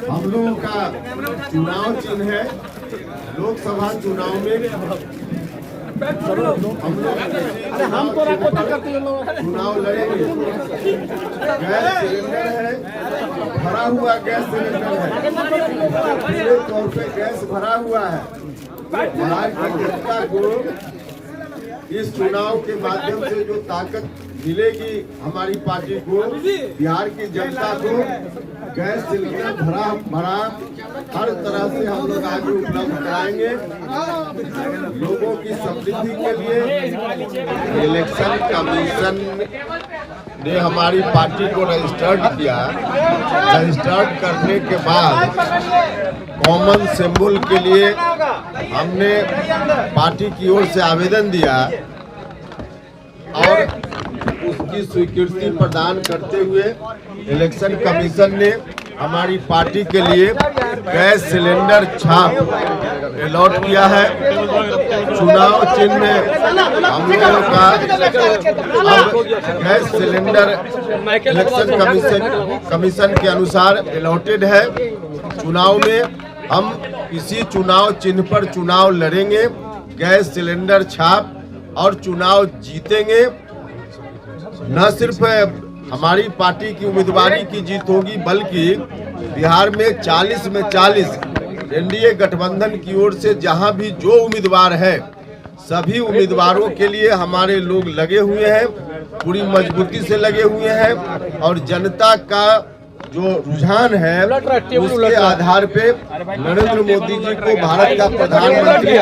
हम लोगों का चुनाव चिन्ह है। लोकसभा चुनाव में हम लोग चुनाव लड़ेंगे। गैस सिलेंडर है, भरा हुआ गैस सिलेंडर है, पूरे तौर पे गैस भरा हुआ है। बिहार की जनता को इस चुनाव के माध्यम से जो ताकत मिलेगी हमारी पार्टी को, बिहार की जनता को गैस सिलेंडर भरा हर तरह से हम लोग आगे उपलब्ध कराएंगे। लोगों की समृद्धि के लिए इलेक्शन कमीशन ने हमारी पार्टी को रजिस्टर्ड किया। रजिस्टर्ड करने के बाद कॉमन सिंबल के लिए हमने पार्टी की ओर से आवेदन दिया और उसकी स्वीकृति प्रदान करते हुए इलेक्शन कमीशन ने हमारी पार्टी के लिए गैस सिलेंडर छाप अलॉट किया है। चुनाव चिन्ह हम लोगों का गैस सिलेंडर इलेक्शन कमीशन के अनुसार अलॉटेड है। चुनाव में हम इसी चुनाव चिन्ह पर चुनाव लड़ेंगे, गैस सिलेंडर छाप और चुनाव जीतेंगे। न सिर्फ हमारी पार्टी की उम्मीदवारी की जीत होगी बल्कि बिहार में 40 में 40 एनडीए गठबंधन की ओर से जहां भी जो उम्मीदवार है सभी उम्मीदवारों के लिए हमारे लोग लगे हुए हैं, पूरी मजबूती से लगे हुए हैं और जनता का जो रुझान है उसके आधार पे नरेंद्र मोदी जी को भारत का प्रधानमंत्री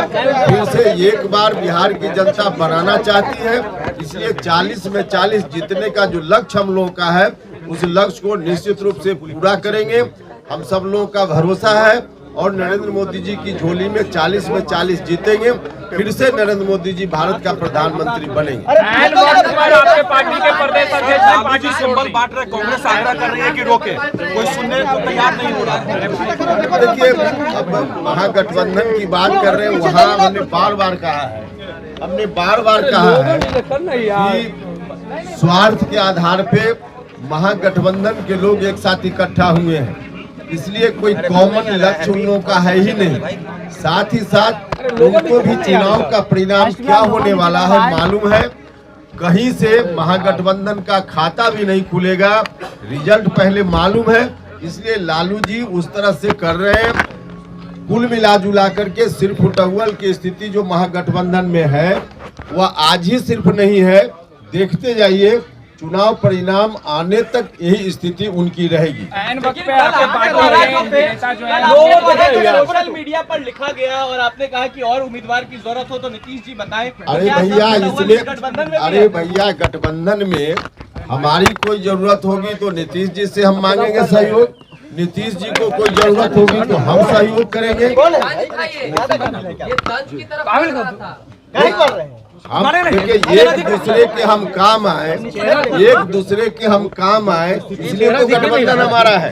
फिर से एक बार बिहार की जनता बनाना चाहती है। इसलिए 40 में 40 जीतने का जो लक्ष्य हम लोगों का है उस लक्ष्य को निश्चित रूप से पूरा करेंगे। हम सब लोगों का भरोसा है और नरेंद्र मोदी जी की झोली में 40 में 40 जीतेंगे। फिर से नरेंद्र मोदी जी भारत का प्रधानमंत्री बनेंगे। आपके पार्टी के प्रदेश अध्यक्ष पार्टी सिंबल बांट रहे, कांग्रेस आग्रह कर रही है कि रोके, कोई सुनने को तैयार नहीं हो रहा है। देखिए, अब महागठबंधन की बात कर रहे हैं, वहाँ हमने बार बार कहा है कि स्वार्थ के आधार पे महागठबंधन के लोग एक साथ इकट्ठा हुए हैं, इसलिए कोई कॉमन लक्ष्य उन लोगों का है ही नहीं। साथ ही साथ उनको भी चुनाव का परिणाम क्या होने वाला है मालूम है। कहीं से महागठबंधन का खाता भी नहीं खुलेगा, रिजल्ट पहले मालूम है। इसलिए लालू जी उस तरह से कर रहे हैं। कुल मिला जुला करके सिर्फ उटव्वल की स्थिति जो महागठबंधन में है वह आज ही सिर्फ नहीं है, देखते जाइए चुनाव परिणाम आने तक यही स्थिति उनकी रहेगी। सोशल मीडिया पर लिखा गया और आपने कहा कि और उम्मीदवार की जरूरत हो तो नीतीश जी बताएं। अरे भैया, इसमें गठबंधन में हमारी कोई जरूरत होगी तो नीतीश जी से हम मांगेंगे सहयोग, नीतीश जी को कोई जरूरत होगी तो हम सहयोग करेंगे। हम देखिए एक दूसरे के हम काम आए, इसलिए तो गठबंधन हमारा है।